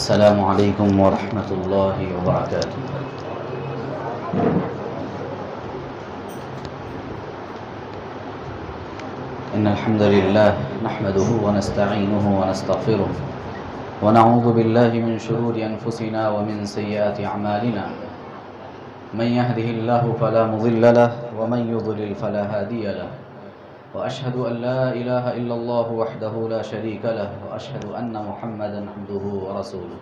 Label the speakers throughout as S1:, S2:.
S1: السلام عليكم ورحمة الله وبركاته. إن الحمد لله نحمده ونستعينه ونستغفره ونعوذ بالله من شرور أنفسنا ومن سيئات أعمالنا. من يهده الله فلا مضل له ومن يضلل فلا هادي له. وأشهد أن لا إله إلا الله وحده لا شريك له وأشهد أن محمدا عبده ورسوله.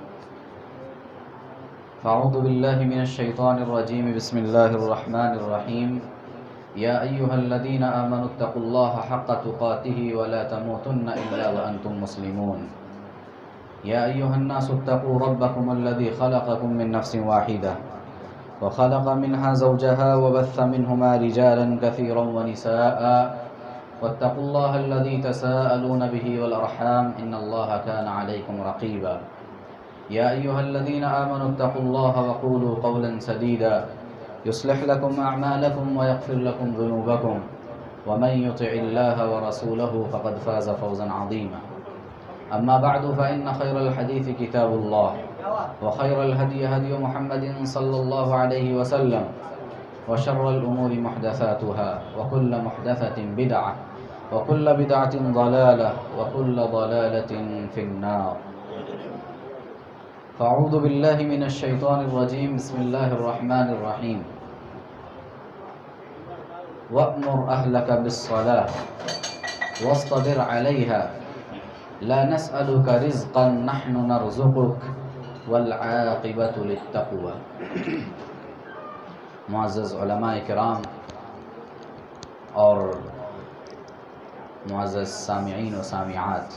S1: فأعوذ بالله من الشيطان الرجيم. بسم الله الرحمن الرحيم. يا أيها الذين آمنوا اتقوا الله حق تقاته ولا تموتن إلا وأنتم مسلمون. يا أيها الناس اتقوا ربكم الذي خلقكم من نفس واحدة وخلق منها زوجها وبث منهما رجالا كثيرا ونساء واتقوا الله الذي تساءلون به والأرحام إن الله كان عليكم رقيبا. يا أيها الذين آمنوا اتقوا الله وقولوا قولا سديدا يصلح لكم أعمالكم ويغفر لكم ذنوبكم ومن يطع الله ورسوله فقد فاز فوزا عظيما. أما بعد فإن خير الحديث كتاب الله وخير الهدي هدي محمد صلى الله عليه وسلم وشر الأمور محدثاتها وكل محدثة بدعة وكل بدعة ضلالة وكل ضلالة في النار. فأعوذ بالله من الشيطان الرجيم. بسم الله الرحمن الرحيم. وأمر أهلك بالصلاة واصطبر عليها لا نسألك رزقا نحن نرزقك والعاقبة للتقوى. معزز علماء کرام اور معزز سامعین و سامعات،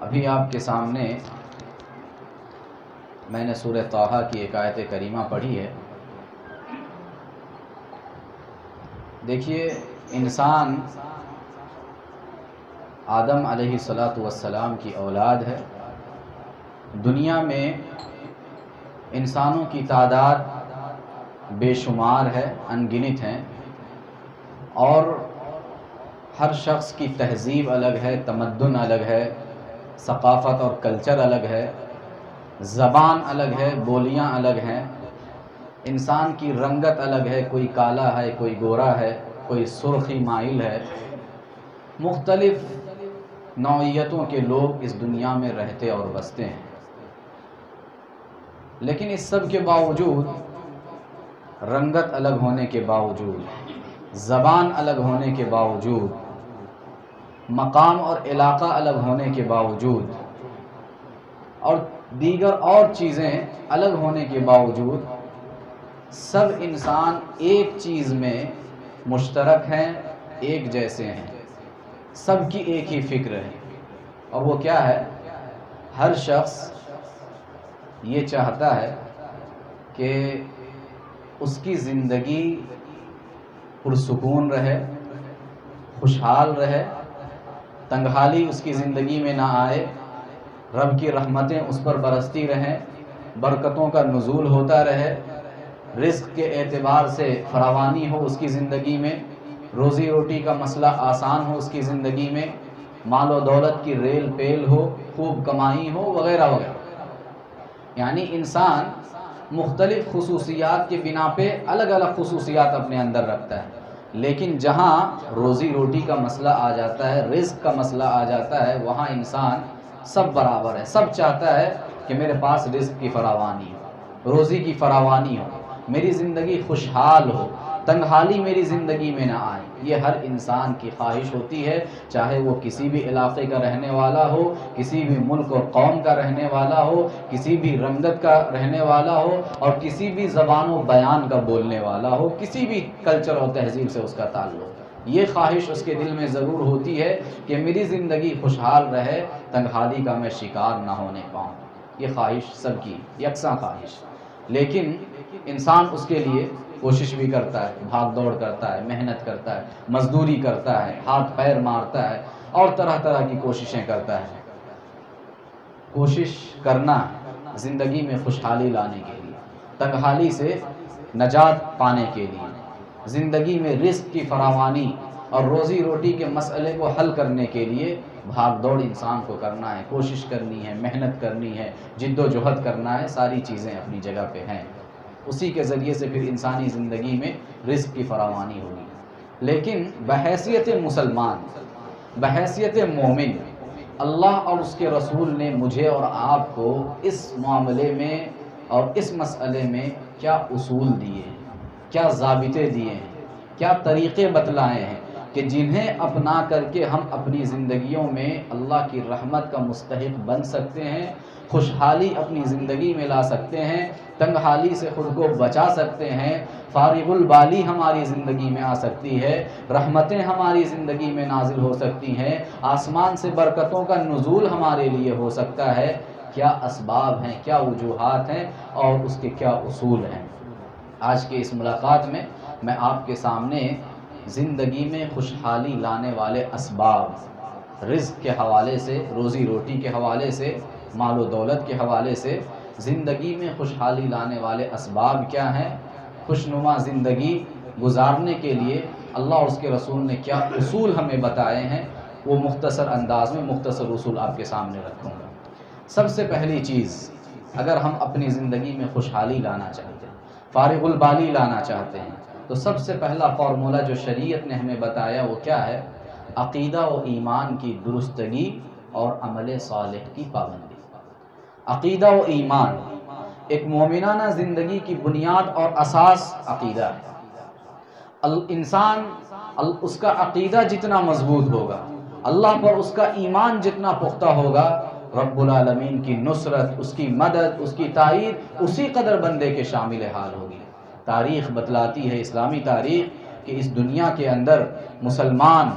S1: ابھی آپ کے سامنے میں نے سورہ طٰہٰ کی ایک آیت کریمہ پڑھی ہے. دیکھیے، انسان آدم علیہ السلام کی اولاد ہے. دنیا میں انسانوں کی تعداد بے شمار ہے، ان گنت ہیں، اور ہر شخص کی تہذیب الگ ہے، تمدن الگ ہے، ثقافت اور کلچر الگ ہے، زبان الگ ہے، بولیاں الگ ہیں. انسان کی رنگت الگ ہے، کوئی کالا ہے، کوئی گورا ہے، کوئی سرخی مائل ہے. مختلف نوعیتوں کے لوگ اس دنیا میں رہتے اور بستے ہیں. لیکن اس سب کے باوجود، رنگت الگ ہونے کے باوجود، زبان الگ ہونے کے باوجود، مقام اور علاقہ الگ ہونے کے باوجود، اور دیگر اور چیزیں الگ ہونے کے باوجود، سب انسان ایک چیز میں مشترک ہیں، ایک جیسے ہیں. سب کی ایک ہی فکر ہے، اور وہ کیا ہے؟ ہر شخص یہ چاہتا ہے کہ اس کی زندگی پرسکون رہے، خوشحال رہے، تنگحالی اس کی زندگی میں نہ آئے، رب کی رحمتیں اس پر برستی رہیں، برکتوں کا نزول ہوتا رہے، رزق کے اعتبار سے فراوانی ہو اس کی زندگی میں، روزی روٹی کا مسئلہ آسان ہو اس کی زندگی میں، مال و دولت کی ریل پیل ہو، خوب کمائی ہو، وغیرہ وغیرہ. یعنی انسان مختلف خصوصیات کے بنا پہ الگ الگ خصوصیات اپنے اندر رکھتا ہے. لیکن جہاں روزی روٹی کا مسئلہ آ جاتا ہے، رزق کا مسئلہ آ جاتا ہے، وہاں انسان سب برابر ہے. سب چاہتا ہے کہ میرے پاس رزق کی فراوانی ہو، روزی کی فراوانی ہو، میری زندگی خوشحال ہو، تنگحالی میری زندگی میں نہ آئے. یہ ہر انسان کی خواہش ہوتی ہے، چاہے وہ کسی بھی علاقے کا رہنے والا ہو، کسی بھی ملک اور قوم کا رہنے والا ہو، کسی بھی رنگت کا رہنے والا ہو، اور کسی بھی زبان و بیان کا بولنے والا ہو، کسی بھی کلچر اور تہذیب سے اس کا تعلق. یہ خواہش اس کے دل میں ضرور ہوتی ہے کہ میری زندگی خوشحال رہے، تنگحالی کا میں شکار نہ ہونے پاؤں. یہ خواہش سب کی یکساں خواہش. لیکن انسان اس کے لیے کوشش بھی کرتا ہے، بھاگ دوڑ کرتا ہے، محنت کرتا ہے، مزدوری کرتا ہے، ہاتھ پیر مارتا ہے، اور طرح طرح کی کوششیں کرتا ہے. کوشش کرنا زندگی میں خوشحالی لانے کے لیے، تنگحالی سے نجات پانے کے لیے، زندگی میں رزق کی فراوانی اور روزی روٹی کے مسئلے کو حل کرنے کے لیے بھاگ دوڑ انسان کو کرنا ہے، کوشش کرنی ہے، محنت کرنی ہے، جد و جہد کرنا ہے، ساری چیزیں اپنی جگہ پہ ہیں، اسی کے ذریعے سے پھر انسانی زندگی میں رزق کی فراوانی ہوگی۔ لیکن بحیثیت مسلمان، بحیثیت مومن، اللہ اور اس کے رسول نے مجھے اور آپ کو اس معاملے میں اور اس مسئلے میں کیا اصول دیے ہیں، کیا ضابطے دیے ہیں، کیا طریقے بتلائے ہیں کہ جنہیں اپنا کر کے ہم اپنی زندگیوں میں اللہ کی رحمت کا مستحق بن سکتے ہیں، خوشحالی اپنی زندگی میں لا سکتے ہیں، تنگ حالی سے خود کو بچا سکتے ہیں، فارغ البالی ہماری زندگی میں آ سکتی ہے، رحمتیں ہماری زندگی میں نازل ہو سکتی ہیں، آسمان سے برکتوں کا نزول ہمارے لیے ہو سکتا ہے۔ کیا اسباب ہیں، کیا وجوہات ہیں اور اس کے کیا اصول ہیں۔ آج کے اس ملاقات میں میں آپ کے سامنے زندگی میں خوشحالی لانے والے اسباب، رزق کے حوالے سے، روزی روٹی کے حوالے سے، مال و دولت کے حوالے سے زندگی میں خوشحالی لانے والے اسباب کیا ہیں، خوشنما زندگی گزارنے کے لیے اللہ اور اس کے رسول نے کیا اصول ہمیں بتائے ہیں، وہ مختصر انداز میں مختصر اصول آپ کے سامنے رکھوں گا۔ سب سے پہلی چیز، اگر ہم اپنی زندگی میں خوشحالی لانا چاہتے ہیں، فارغ البالی لانا چاہتے ہیں، تو سب سے پہلا فارمولہ جو شریعت نے ہمیں بتایا وہ کیا ہے؟ عقیدہ و ایمان کی درستگی اور عمل صالح کی پابندی۔ عقیدہ و ایمان، ایک مومنانہ زندگی کی بنیاد اور اساس عقیدہ ہے۔ انسان اس کا عقیدہ جتنا مضبوط ہوگا، اللہ پر اس کا ایمان جتنا پختہ ہوگا، رب العالمین کی نصرت، اس کی مدد، اس کی تائید اسی قدر بندے کے شامل حال ہوگی۔ تاریخ بتلاتی ہے، اسلامی تاریخ، کہ اس دنیا کے اندر مسلمان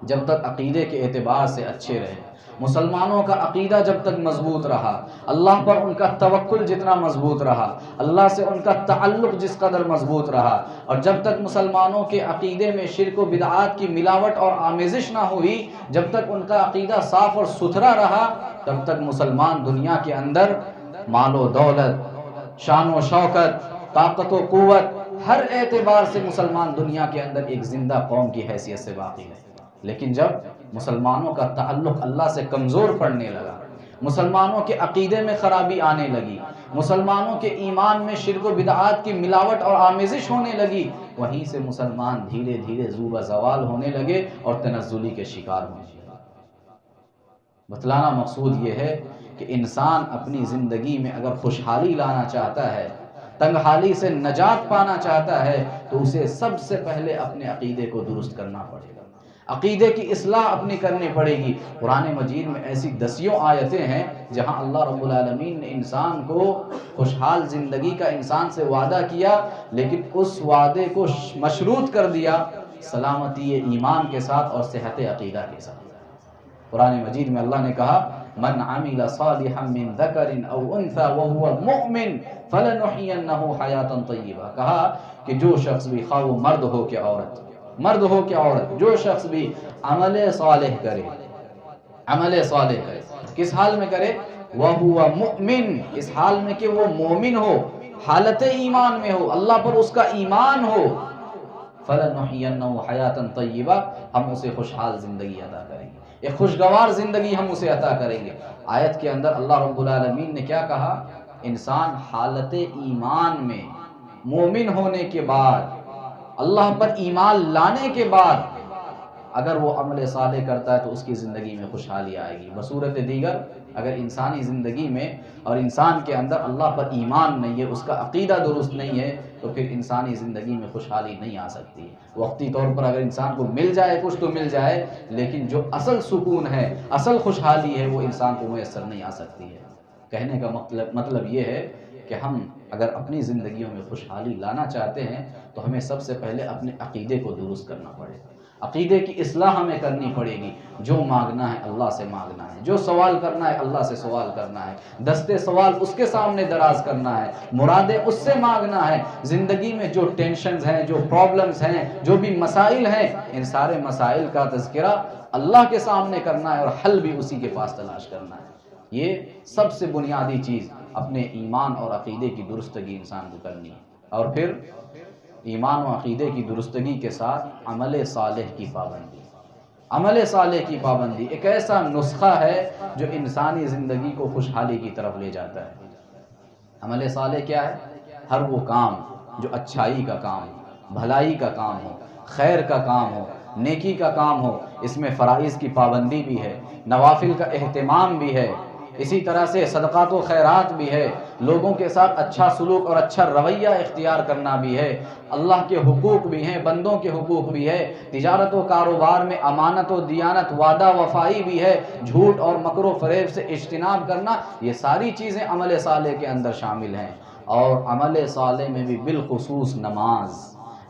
S1: جب تک عقیدے کے اعتبار سے اچھے رہے، مسلمانوں کا عقیدہ جب تک مضبوط رہا، اللہ پر ان کا توکل جتنا مضبوط رہا، اللہ سے ان کا تعلق جس قدر مضبوط رہا، اور جب تک مسلمانوں کے عقیدے میں شرک و بدعات کی ملاوٹ اور آمیزش نہ ہوئی، جب تک ان کا عقیدہ صاف اور ستھرا رہا، تب تک مسلمان دنیا کے اندر مال و دولت، شان و شوکت، طاقت و قوت، ہر اعتبار سے مسلمان دنیا کے اندر ایک زندہ قوم کی حیثیت سے باقی ہے۔ لیکن جب مسلمانوں کا تعلق اللہ سے کمزور پڑنے لگا، مسلمانوں کے عقیدے میں خرابی آنے لگی، مسلمانوں کے ایمان میں شرک و بدعات کی ملاوٹ اور آمیزش ہونے لگی، وہیں سے مسلمان دھیرے دھیرے زوبہ زوال ہونے لگے اور تنزلی کے شکار ہونے لگے۔ بتلانا مقصود یہ ہے کہ انسان اپنی زندگی میں اگر خوشحالی لانا چاہتا ہے، تنگ حالی سے نجات پانا چاہتا ہے، تو اسے سب سے پہلے اپنے عقیدے کو درست کرنا پڑے گا، عقیدے کی اصلاح اپنی کرنی پڑے گی۔ قرآن مجید میں ایسی دسیوں آیتیں ہیں جہاں اللہ رب العالمین نے انسان کو خوشحال زندگی کا انسان سے وعدہ کیا، لیکن اس وعدے کو مشروط کر دیا سلامتی ایمان کے ساتھ اور صحت عقیدہ کے ساتھ۔ قرآن مجید میں اللہ نے کہا، من عمل صالحا من ذکر او انثى وهو مؤمن فلنحيينه حیاتا طیبہ، کہا کہ جو شخص بھی، خواہ وہ مرد ہو کہ عورت، مرد ہو کہ عورت، جو شخص بھی عمل صالح کرے، عمل صالح کرے، کس حال میں کرے؟ وَهُوَ مُؤْمِن، اس حال میں کہ وہ مومن ہو، حالت ایمان میں ہو، اللہ پر اس کا ایمان ہو، فَلَنُحْيِيَنَّهُ حَيَاةً طَيِّبَةً، ہم اسے خوشحال زندگی عطا کریں گے، ایک خوشگوار زندگی ہم اسے عطا کریں گے۔ آیت کے اندر اللہ رب العالمین نے کیا کہا؟ انسان حالت ایمان میں، مومن ہونے کے بعد، اللہ پر ایمان لانے کے بعد اگر وہ عمل صالح کرتا ہے تو اس کی زندگی میں خوشحالی آئے گی۔ بصورت دیگر اگر انسانی زندگی میں اور انسان کے اندر اللہ پر ایمان نہیں ہے، اس کا عقیدہ درست نہیں ہے، تو پھر انسانی زندگی میں خوشحالی نہیں آ سکتی۔ وقتی طور پر اگر انسان کو مل جائے کچھ تو مل جائے، لیکن جو اصل سکون ہے، اصل خوشحالی ہے، وہ انسان کو میسر نہیں آ سکتی ہے۔ کہنے کا مطلب یہ ہے کہ ہم اگر اپنی زندگیوں میں خوشحالی لانا چاہتے ہیں تو ہمیں سب سے پہلے اپنے عقیدے کو درست کرنا پڑے گا، عقیدے کی اصلاح ہمیں کرنی پڑے گی۔ جو مانگنا ہے اللہ سے مانگنا ہے، جو سوال کرنا ہے اللہ سے سوال کرنا ہے، دستے سوال اس کے سامنے دراز کرنا ہے، مرادیں اس سے مانگنا ہے۔ زندگی میں جو ٹینشنز ہیں، جو پرابلمز ہیں، جو بھی مسائل ہیں، ان سارے مسائل کا تذکرہ اللہ کے سامنے کرنا ہے اور حل بھی اسی کے پاس تلاش کرنا ہے۔ یہ سب سے بنیادی چیز اپنے ایمان اور عقیدے کی درستگی انسان کو کرنی ہے، اور پھر ایمان و عقیدے کی درستگی کے ساتھ عمل صالح کی پابندی۔ عمل صالح کی پابندی ایک ایسا نسخہ ہے جو انسانی زندگی کو خوشحالی کی طرف لے جاتا ہے۔ عمل صالح کیا ہے؟ ہر وہ کام جو اچھائی کا کام ہو، بھلائی کا کام ہو، خیر کا کام ہو، نیکی کا کام ہو، اس میں فرائض کی پابندی بھی ہے، نوافل کا اہتمام بھی ہے، اسی طرح سے صدقات و خیرات بھی ہے، لوگوں کے ساتھ اچھا سلوک اور اچھا رویہ اختیار کرنا بھی ہے، اللہ کے حقوق بھی ہیں، بندوں کے حقوق بھی ہے، تجارت و کاروبار میں امانت و دیانت، وعدہ وفائی بھی ہے، جھوٹ اور مکر و فریب سے اجتناب کرنا، یہ ساری چیزیں عمل صالح کے اندر شامل ہیں۔ اور عمل صالح میں بھی بالخصوص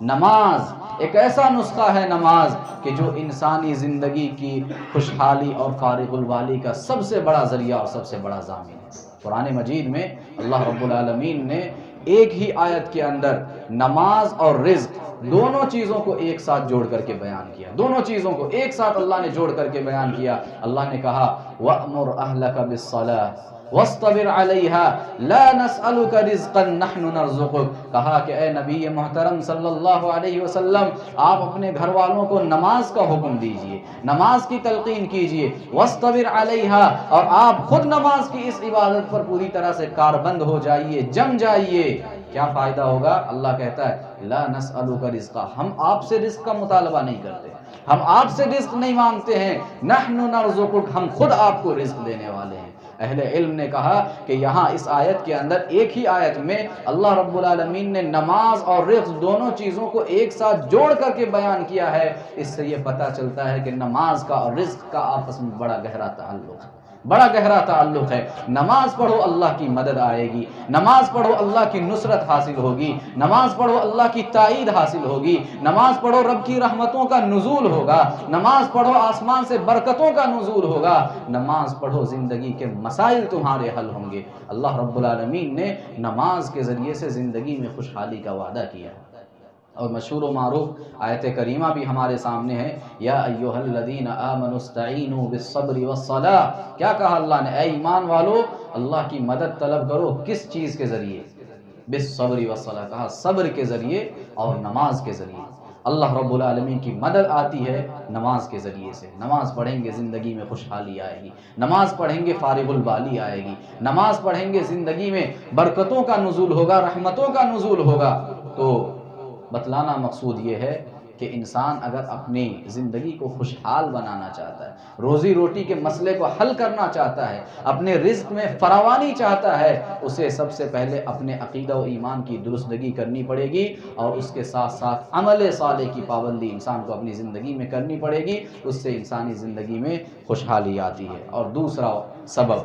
S1: نماز ایک ایسا نسخہ ہے نماز کہ جو انسانی زندگی کی خوشحالی اور فارغ البالی کا سب سے بڑا ذریعہ اور سب سے بڑا ضامن ہے۔ قرآن مجید میں اللہ رب العالمین نے ایک ہی آیت کے اندر نماز اور رزق دونوں چیزوں کو ایک ساتھ جوڑ کر کے بیان کیا، دونوں چیزوں کو ایک ساتھ اللہ نے جوڑ کر کے بیان کیا۔ اللہ نے کہا وَأْمُرْ أَهْلَكَ بِالصَّلَاةِ وَاسْطَبِرْ عَلَيْهَا لَا نَسْأَلُكَ رِزْقًا نَحْنُ نَرْزُقُكَ، کہا کہ اے نبی محترم صلی اللہ علیہ وسلم، آپ اپنے گھر والوں کو نماز کا حکم دیجئے، نماز کی تلقین کیجئے، وَاسْطَبِرْ عَلَيْهَا، اور آپ خود نماز کی اس عبادت پر پوری طرح سے کاربند ہو جائیے، جم جائیے۔ کیا فائدہ ہوگا؟ اللہ کہتا ہے لا نسألک رزقا، ہم آپ سے رزق کا مطالبہ نہیں کرتے، ہم آپ سے رزق نہیں مانگتے ہیں، نحن نرزقک، ہم خود آپ کو رزق دینے والے ہیں۔ اہل علم نے کہا کہ یہاں اس آیت کے اندر ایک ہی آیت میں اللہ رب العالمین نے نماز اور رزق دونوں چیزوں کو ایک ساتھ جوڑ کر کے بیان کیا ہے۔ اس سے یہ پتہ چلتا ہے کہ نماز کا اور رزق کا آپس میں بڑا گہرا تعلق ہے، بڑا گہرا تعلق ہے۔ نماز پڑھو اللہ کی مدد آئے گی، نماز پڑھو اللہ کی نصرت حاصل ہوگی، نماز پڑھو اللہ کی تائید حاصل ہوگی، نماز پڑھو رب کی رحمتوں کا نزول ہوگا، نماز پڑھو آسمان سے برکتوں کا نزول ہوگا، نماز پڑھو زندگی کے مسائل تمہارے حل ہوں گے۔ اللہ رب العالمین نے نماز کے ذریعے سے زندگی میں خوشحالی کا وعدہ کیا ہے۔ اور مشہور و معروف آیت کریمہ بھی ہمارے سامنے ہے، یا ایھا الذین آمنوا استعینوا بالصبر والصلاۃ، کیا کہا اللہ نے؟ اے ایمان والو، اللہ کی مدد طلب کرو، کس چیز کے ذریعے؟ بالصبر والصلاۃ، کہا صبر کے ذریعے اور نماز کے ذریعے۔ اللہ رب العالمین کی مدد آتی ہے نماز کے ذریعے سے، نماز پڑھیں گے زندگی میں خوشحالی آئے گی، نماز پڑھیں گے فارغ البالی آئے گی، نماز پڑھیں گے زندگی میں برکتوں کا نزول ہوگا، رحمتوں کا نزول ہوگا۔ تو بتلانا مقصود یہ ہے کہ انسان اگر اپنی زندگی کو خوشحال بنانا چاہتا ہے، روزی روٹی کے مسئلے کو حل کرنا چاہتا ہے، اپنے رزق میں فراوانی چاہتا ہے، اسے سب سے پہلے اپنے عقیدہ و ایمان کی درستگی کرنی پڑے گی، اور اس کے ساتھ ساتھ عمل صالح کی پابندی انسان کو اپنی زندگی میں کرنی پڑے گی، اس سے انسانی زندگی میں خوشحالی آتی ہے۔ اور دوسرا سبب،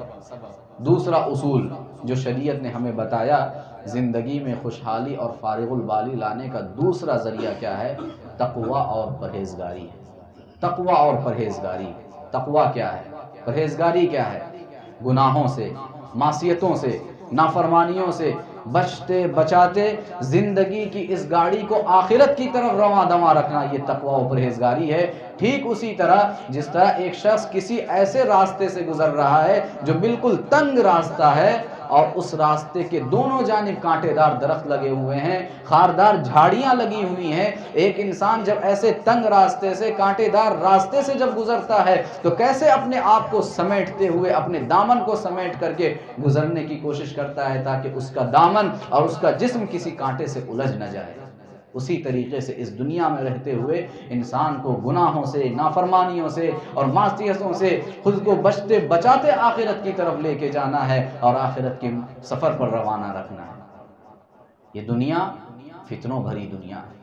S1: دوسرا اصول جو شریعت نے ہمیں بتایا زندگی میں خوشحالی اور فارغ البالی لانے کا دوسرا ذریعہ کیا ہے؟ تقویٰ اور پرہیزگاری ہے۔ تقویٰ اور پرہیزگاری۔ تقویٰ کیا ہے؟ پرہیزگاری کیا ہے؟ گناہوں سے، معصیتوں سے، نافرمانیوں سے بچتے بچاتے زندگی کی اس گاڑی کو آخرت کی طرف رواں دواں رکھنا، یہ تقویٰ و پرہیزگاری ہے۔ ٹھیک اسی طرح جس طرح ایک شخص کسی ایسے راستے سے گزر رہا ہے جو بالکل تنگ راستہ ہے، اور اس راستے کے دونوں جانب کانٹے دار درخت لگے ہوئے ہیں، خاردار جھاڑیاں لگی ہوئی ہیں، ایک انسان جب ایسے تنگ راستے سے، کانٹے دار راستے سے جب گزرتا ہے تو کیسے اپنے آپ کو سمیٹتے ہوئے، اپنے دامن کو سمیٹ کر کے گزرنے کی کوشش کرتا ہے تاکہ اس کا دامن اور اس کا جسم کسی کانٹے سے الجھ نہ جائے۔ اسی طریقے سے اس دنیا میں رہتے ہوئے انسان کو گناہوں سے، نافرمانیوں سے اور معصیتوں سے خود کو بچتے بچاتے آخرت کی طرف لے کے جانا ہے اور آخرت کے سفر پر روانہ رکھنا ہے۔ یہ دنیا فتنوں بھری دنیا ہے،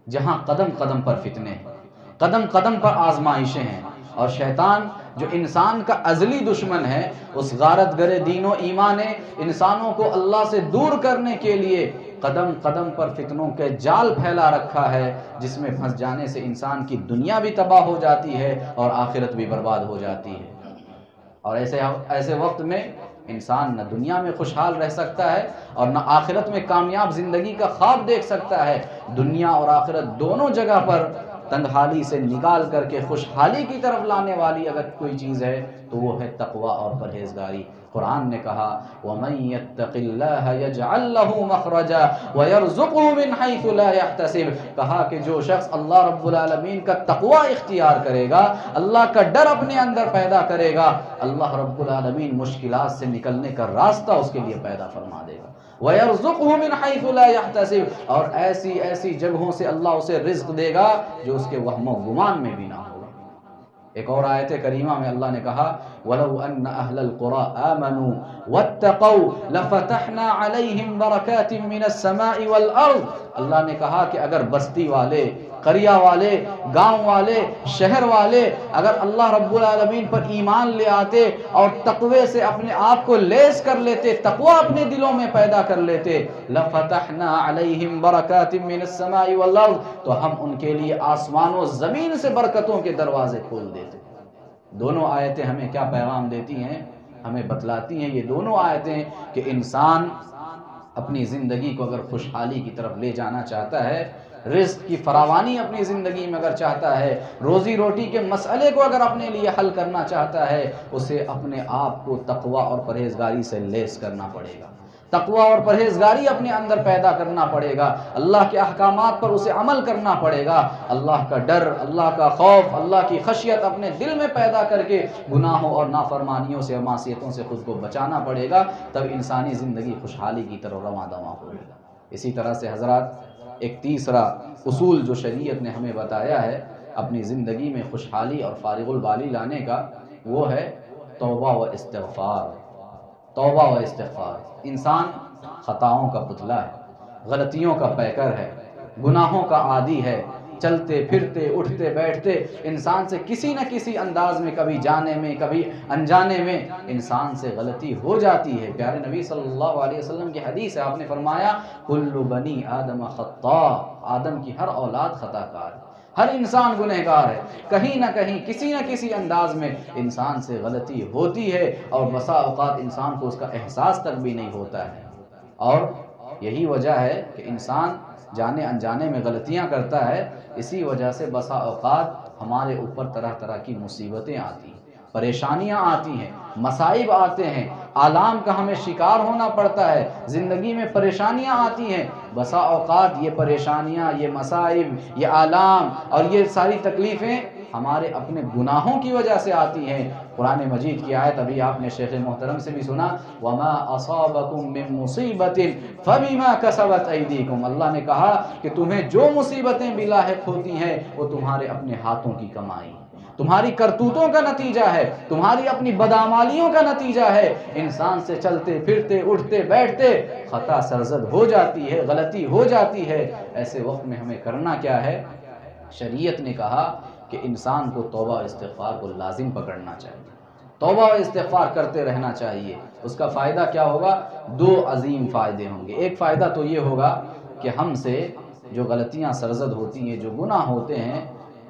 S1: جہاں قدم قدم پر فتنے ہیں، قدم قدم پر آزمائشیں ہیں، اور شیطان جو انسان کا ازلی دشمن ہے، اس غارت گر دین و ایمان نے انسانوں کو اللہ سے دور کرنے کے لیے قدم قدم پر فتنوں کے جال پھیلا رکھا ہے، جس میں پھنس جانے سے انسان کی دنیا بھی تباہ ہو جاتی ہے اور آخرت بھی برباد ہو جاتی ہے۔ اور ایسے وقت میں انسان نہ دنیا میں خوشحال رہ سکتا ہے اور نہ آخرت میں کامیاب زندگی کا خواب دیکھ سکتا ہے۔ دنیا اور آخرت دونوں جگہ پر تنگحالی سے نکال کر کے خوشحالی کی طرف لانے والی اگر کوئی چیز ہے تو وہ ہے تقویٰ اور پرہیزگاری۔ قرآن نے کہا وَمَن يَتَّقِ اللَّهَ يَجْعَل لَّهُ مَخْرَجًا وَيَرْزُقْهُ مِنْ حَيْثُ لَا يَحْتَسِبُ، کہا کہ جو شخص اللہ رب العالمین کا تقوی اختیار کرے گا، اللہ کا ڈر اپنے اندر پیدا کرے گا، اللہ رب العالمین مشکلات سے نکلنے کا راستہ اس کے لیے پیدا فرما دے گا۔ وَيَرْزُقْهُ مِنْ حَيْثُ لَا يَحْتَسِبُ، اور ایسی ایسی جگہوں سے اللہ اسے رزق دے گا جو اس کے وہم و گمان میں بھی نہ ہو۔ ایک اور آیت کریمہ میں اللہ نے کہا وَلَوْ أَنَّ أَهْلَ الْقُرَىٰ آمَنُوا وَاتَّقَوْا لَفَتَحْنَا عَلَيْهِمْ بَرَكَاتٍ مِّنَ السَّمَاءِ وَالْأَرْضِ، اللہ نے کہا کہ اگر بستی والے، قریہ والے، گاؤں والے، شہر والے اگر اللہ رب العالمین پر ایمان لے آتے اور تقوی سے اپنے آپ کو لیس کر لیتے، تقوی اپنے دلوں میں پیدا کر لیتے، لَفَتَحْنَا عَلَيْهِمْ بَرَكَاتٍ مِّنَ السَّمَاءِ وَالْأَرْضِ، تو ہم ان کے لیے آسمان و زمین سے برکتوں کے دروازے کھول دیتے۔ دونوں آیتیں ہمیں کیا پیغام دیتی ہیں؟ ہمیں بتلاتی ہیں یہ دونوں آیتیں کہ انسان اپنی زندگی کو اگر خوشحالی کی طرف لے جانا چاہتا ہے، رزق کی فراوانی اپنی زندگی میں اگر چاہتا ہے، روزی روٹی کے مسئلے کو اگر اپنے لیے حل کرنا چاہتا ہے، اسے اپنے آپ کو تقوی اور پرہیزگاری سے لیس کرنا پڑے گا، تقوی اور پرہیزگاری اپنے اندر پیدا کرنا پڑے گا، اللہ کے احکامات پر اسے عمل کرنا پڑے گا، اللہ کا ڈر، اللہ کا خوف، اللہ کی خشیت اپنے دل میں پیدا کر کے گناہوں اور نافرمانیوں سے اور معصیتوں سے خود کو بچانا پڑے گا، تب انسانی زندگی خوشحالی کی طرف رواں دواں ہوگی۔ اسی طرح سے حضرات ایک تیسرا اصول جو شریعت نے ہمیں بتایا ہے اپنی زندگی میں خوشحالی اور فارغ البالی لانے کا، وہ ہے توبہ و استغفار۔ توبہ و استغفار۔ انسان خطاؤں کا پتلا ہے، غلطیوں کا پیکر ہے، گناہوں کا عادی ہے، چلتے پھرتے اٹھتے بیٹھتے انسان سے کسی نہ کسی انداز میں، کبھی جانے میں کبھی انجانے میں انسان سے غلطی ہو جاتی ہے۔ پیارے نبی صلی اللہ علیہ وسلم کی حدیث ہے، آپ نے فرمایا کل بنی آدم خطاء، آدم کی ہر اولاد خطا کار ہے، ہر انسان گنہگار ہے، کہیں نہ کہیں کسی نہ کسی انداز میں انسان سے غلطی ہوتی ہے، اور بسا اوقات انسان کو اس کا احساس تک بھی نہیں ہوتا ہے۔ اور یہی وجہ ہے کہ انسان جانے انجانے میں غلطیاں کرتا ہے، اسی وجہ سے بسا اوقات ہمارے اوپر طرح طرح کی مصیبتیں آتی ہیں، پریشانیاں آتی ہیں، مصائب آتے ہیں، آلام کا ہمیں شکار ہونا پڑتا ہے، زندگی میں پریشانیاں آتی ہیں۔ بسا اوقات یہ پریشانیاں، یہ مصائب، یہ آلام اور یہ ساری تکلیفیں ہمارے اپنے گناہوں کی وجہ سے آتی ہیں۔ قرآن مجید کی آیت ابھی آپ نے شیخ محترم سے بھی سنا وَمَا أَصَابَكُم مِّن مُّصِيبَةٍ فَبِمَا كَسَبَتْ أَيْدِيكُمْ، اللہ نے کہا کہ تمہیں جو مصیبتیں بھی لاحق ہوتی ہیں وہ تمہارے اپنے ہاتھوں کی کمائی، تمہاری کرتوتوں کا نتیجہ ہے، تمہاری اپنی بدعمالیوں کا نتیجہ ہے۔ انسان سے چلتے پھرتے اٹھتے بیٹھتے خطا سرزد ہو جاتی ہے، غلطی ہو جاتی ہے۔ ایسے وقت میں ہمیں کرنا کیا ہے؟ شریعت نے کہا کہ انسان کو توبہ و استغفار کو لازم پکڑنا چاہیے، توبہ و استغفار کرتے رہنا چاہیے۔ اس کا فائدہ کیا ہوگا؟ دو عظیم فائدے ہوں گے۔ ایک فائدہ تو یہ ہوگا کہ ہم سے جو غلطیاں سرزد ہوتی ہیں، جو گناہ ہوتے ہیں،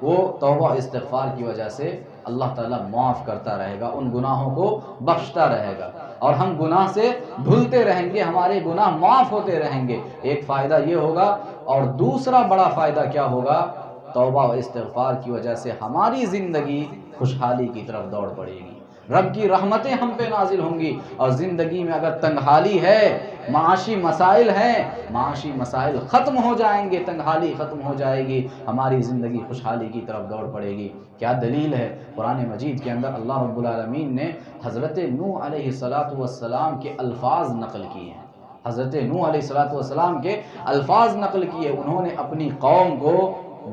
S1: وہ توبہ و استغفار کی وجہ سے اللہ تعالیٰ معاف کرتا رہے گا، ان گناہوں کو بخشتا رہے گا، اور ہم گناہ سے دھلتے رہیں گے، ہمارے گناہ معاف ہوتے رہیں گے۔ ایک فائدہ یہ ہوگا، اور دوسرا بڑا فائدہ کیا ہوگا؟ توبہ و استغفار کی وجہ سے ہماری زندگی خوشحالی کی طرف دوڑ پڑے گی، رب کی رحمتیں ہم پہ نازل ہوں گی، اور زندگی میں اگر تنگحالی ہے، معاشی مسائل ہیں، معاشی مسائل ختم ہو جائیں گے، تنگحالی ختم ہو جائے گی، ہماری زندگی خوشحالی کی طرف دوڑ پڑے گی۔ کیا دلیل ہے؟ قرآن مجید کے اندر اللہ رب العالمین نے حضرت نوح علیہ السلام کے الفاظ نقل کیے ہیں، حضرت نوح علیہ السلام کے الفاظ نقل کیے۔ انہوں نے اپنی قوم کو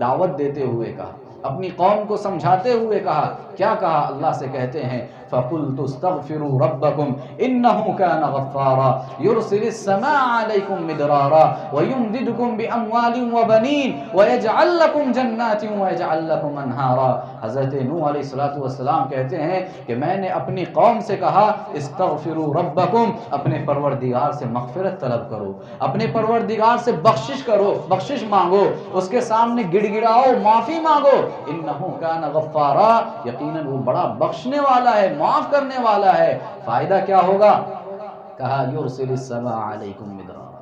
S1: دعوت دیتے ہوئے کہا، اپنی قوم کو سمجھاتے ہوئے کہا، کیا کہا؟ اللہ سے کہتے ہیں فَقُلْتُ اسْتَغْفِرُوا رَبَّكُمْ إِنَّهُ كَانَ غَفَّارًا يُرْسِلِ السَّمَاءَ عَلَيْكُمْ مِدْرَارًا وَيُمْدِدْكُمْ بِأَمْوَالٍ وَبَنِينَ وَيَجْعَلْ لَكُمْ جَنَّاتٍ وَيَجْعَلْ لَكُمْ أَنْهَارًا۔ حضرت نوح علیہ السلام کہتے ہیں کہ میں نے اپنی قوم سے کہا استغفروا ربکم، اپنے پروردگار سے مغفرت طلب کرو، اپنے پروردگار سے بخشش کرو، بخشش مانگو، اس کے سامنے گڑ گڑاؤ، معافی مانگو۔ انہ کان غفارا، یقیناً وہ بڑا بخشنے والا ہے، معاف کرنے والا ہے۔ فائدہ کیا ہوگا؟ کہا یرسل السماء علیکم مدرارا،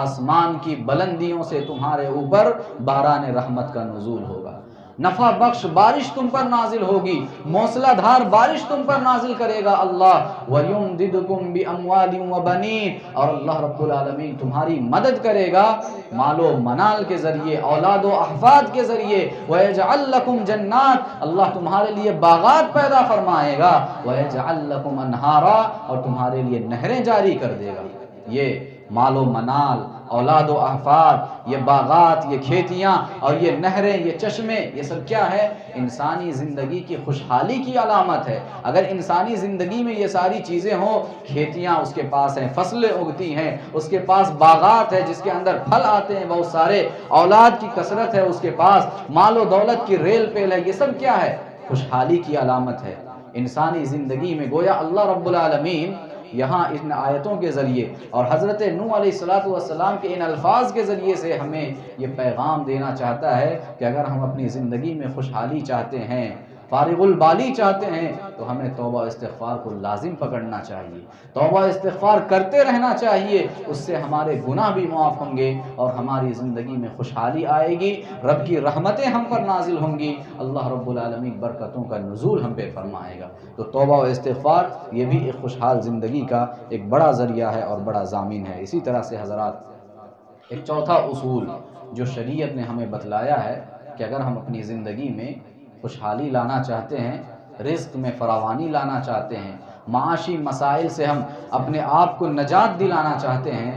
S1: آسمان کی بلندیوں سے تمہارے اوپر باران رحمت کا نزول ہوگا، نفع بخش بارش تم پر نازل ہوگی، موسلا دھار بارش تم پر نازل کرے گا اللہ۔ وَيُمْدِدُكُمْ بِأَمْوَالٍ وَبَنِينَ، اور اللہ رب العالمین تمہاری مدد کرے گا مال و منال کے ذریعے، اولاد و احفاد کے ذریعے۔ وَيَجْعَلْ لَكُمْ جَنَّاتٍ، اللہ تمہارے لیے باغات پیدا فرمائے گا۔ وَيَجْعَلْ لَكُمْ أَنْهَارًا، اور تمہارے لیے نہریں جاری کر دے گا۔ یہ مال و منال، اولاد و احفاد، یہ باغات، یہ کھیتیاں اور یہ نہریں، یہ چشمے، یہ سب کیا ہے؟ انسانی زندگی کی خوشحالی کی علامت ہے۔ اگر انسانی زندگی میں یہ ساری چیزیں ہوں، کھیتیاں اس کے پاس ہیں، فصلیں اگتی ہیں، اس کے پاس باغات ہے جس کے اندر پھل آتے ہیں بہت سارے، اولاد کی کثرت ہے اس کے پاس، مال و دولت کی ریل پیل ہے، یہ سب کیا ہے؟ خوشحالی کی علامت ہے۔ انسانی زندگی میں گویا اللہ رب العالمین یہاں ان آیتوں کے ذریعے اور حضرت نوح علیہ السلام کے ان الفاظ کے ذریعے سے ہمیں یہ پیغام دینا چاہتا ہے کہ اگر ہم اپنی زندگی میں خوشحالی چاہتے ہیں، فارغ البالی چاہتے ہیں، تو ہمیں توبہ استغفار کو لازم پکڑنا چاہیے، توبہ استغفار کرتے رہنا چاہیے۔ اس سے ہمارے گناہ بھی معاف ہوں گے اور ہماری زندگی میں خوشحالی آئے گی، رب کی رحمتیں ہم پر نازل ہوں گی، اللہ رب العالمین برکتوں کا نزول ہم پہ فرمائے گا۔ تو توبہ و استغفار یہ بھی ایک خوشحال زندگی کا ایک بڑا ذریعہ ہے اور بڑا ضامن ہے۔ اسی طرح سے حضرات ایک چوتھا اصول جو شریعت نے ہمیں بتلایا ہے کہ اگر ہم اپنی زندگی میں خوشحالی لانا چاہتے ہیں، رزق میں فراوانی لانا چاہتے ہیں، معاشی مسائل سے ہم اپنے آپ کو نجات دلانا چاہتے ہیں،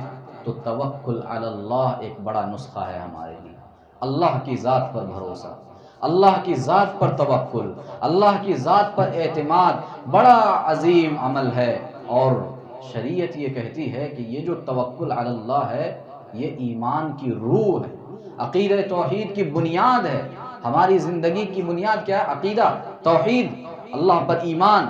S1: تو توکل علی اللہ ایک بڑا نسخہ ہے ہمارے لیے۔ اللہ کی ذات پر بھروسہ، اللہ کی ذات پر توکل، اللہ کی ذات پر اعتماد بڑا عظیم عمل ہے۔ اور شریعت یہ کہتی ہے کہ یہ جو توکل علی اللہ ہے یہ ایمان کی روح ہے، عقیدہ توحید کی بنیاد ہے۔ ہماری زندگی کی بنیاد کیا ہے؟ عقیدہ توحید، اللہ پر ایمان۔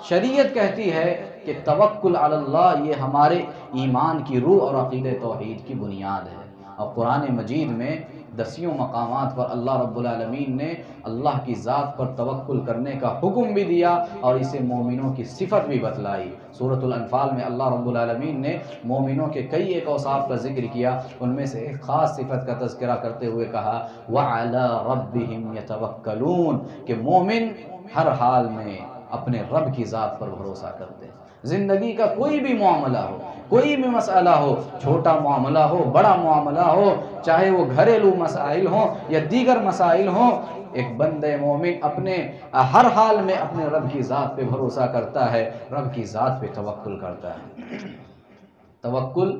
S1: شریعت کہتی ہے کہ توکل علی اللہ یہ ہمارے ایمان کی روح اور عقیدہ توحید کی بنیاد ہے۔ اور قرآن مجید میں 10 مقامات پر اللہ رب العالمین نے اللہ کی ذات پر توکل کرنے کا حکم بھی دیا اور اسے مومنوں کی صفت بھی بتلائی۔ سورۃ الانفال میں اللہ رب العالمین نے مومنوں کے کئی ایک اوصاف کا ذکر کیا، ان میں سے ایک خاص صفت کا تذکرہ کرتے ہوئے کہا وَعَلَىٰ رَبِّهِمْ يَتَوَكَّلُونَ، کہ مومن ہر حال میں اپنے رب کی ذات پر بھروسہ کرتے ہیں۔ زندگی کا کوئی بھی معاملہ ہو، کوئی بھی مسئلہ ہو، چھوٹا معاملہ ہو، بڑا معاملہ ہو، چاہے وہ گھریلو مسائل ہوں یا دیگر مسائل ہوں، ایک بندہ مومن اپنے ہر حال میں اپنے رب کی ذات پہ بھروسہ کرتا ہے، رب کی ذات پہ توکل کرتا ہے۔ توکل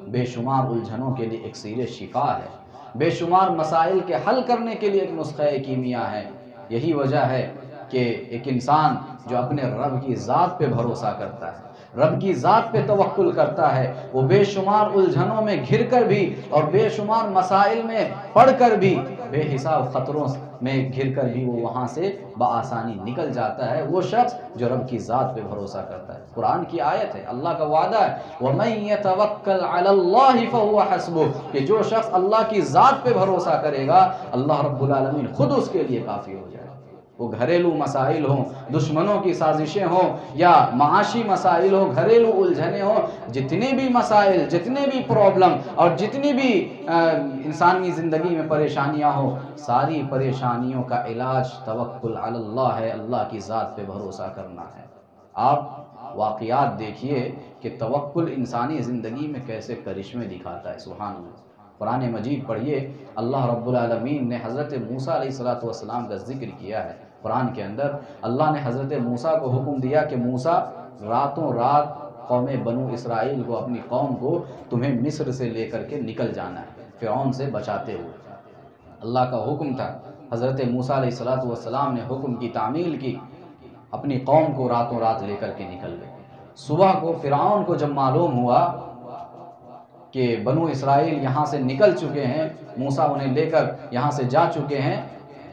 S1: بے شمار الجھنوں کے لیے ایک سیر شفا ہے، بے شمار مسائل کے حل کرنے کے لیے ایک نسخہ کیمیا ہے۔ یہی وجہ ہے کہ ایک انسان جو اپنے رب کی ذات پہ بھروسہ کرتا ہے، رب کی ذات پہ توکل کرتا ہے، وہ بے شمار الجھنوں میں گھر کر بھی اور بے شمار مسائل میں پڑھ کر بھی، بے حساب خطروں میں گھر کر بھی وہ وہاں سے بآسانی نکل جاتا ہے، وہ شخص جو رب کی ذات پہ بھروسہ کرتا ہے۔ قرآن کی آیت ہے، اللہ کا وعدہ ہے وَمَن يَتَوَكَّلْ عَلَى اللَّهِ فَهُوَ حَسْبُهُ، کہ جو شخص اللہ کی ذات پہ بھروسہ کرے گا اللہ رب العالمین خود اس کے لیے کافی ہو جائے گا۔ وہ گھریلو مسائل ہوں، دشمنوں کی سازشیں ہوں یا معاشی مسائل ہوں، گھریلو الجھنیں ہوں، جتنے بھی مسائل، جتنے بھی پرابلم اور جتنی بھی انسانی زندگی میں پریشانیاں ہوں، ساری پریشانیوں کا علاج توکل علی اللہ ہے، اللہ کی ذات پہ بھروسہ کرنا ہے۔ آپ واقعات دیکھیے کہ توکل انسانی زندگی میں کیسے کرشمے دکھاتا ہے، سبحان اللہ۔ قرآن مجید پڑھیے، اللہ رب العالمین نے حضرت موسیٰ علیہ السلام کا ذکر کیا ہے قرآن کے اندر۔ اللہ نے حضرت موسیٰ کو حکم دیا کہ موسیٰ راتوں رات قوم بنو اسرائیل کو، اپنی قوم کو تمہیں مصر سے لے کر کے نکل جانا ہے، فرعون سے بچاتے ہوئے۔ اللہ کا حکم تھا، حضرت موسیٰ علیہ السلام نے حکم کی تعمیل کی، اپنی قوم کو راتوں رات لے کر کے نکل گئے۔ صبح کو فرعون کو جب معلوم ہوا کہ بنو اسرائیل یہاں سے نکل چکے ہیں، موسیٰ انہیں لے کر یہاں سے جا چکے ہیں،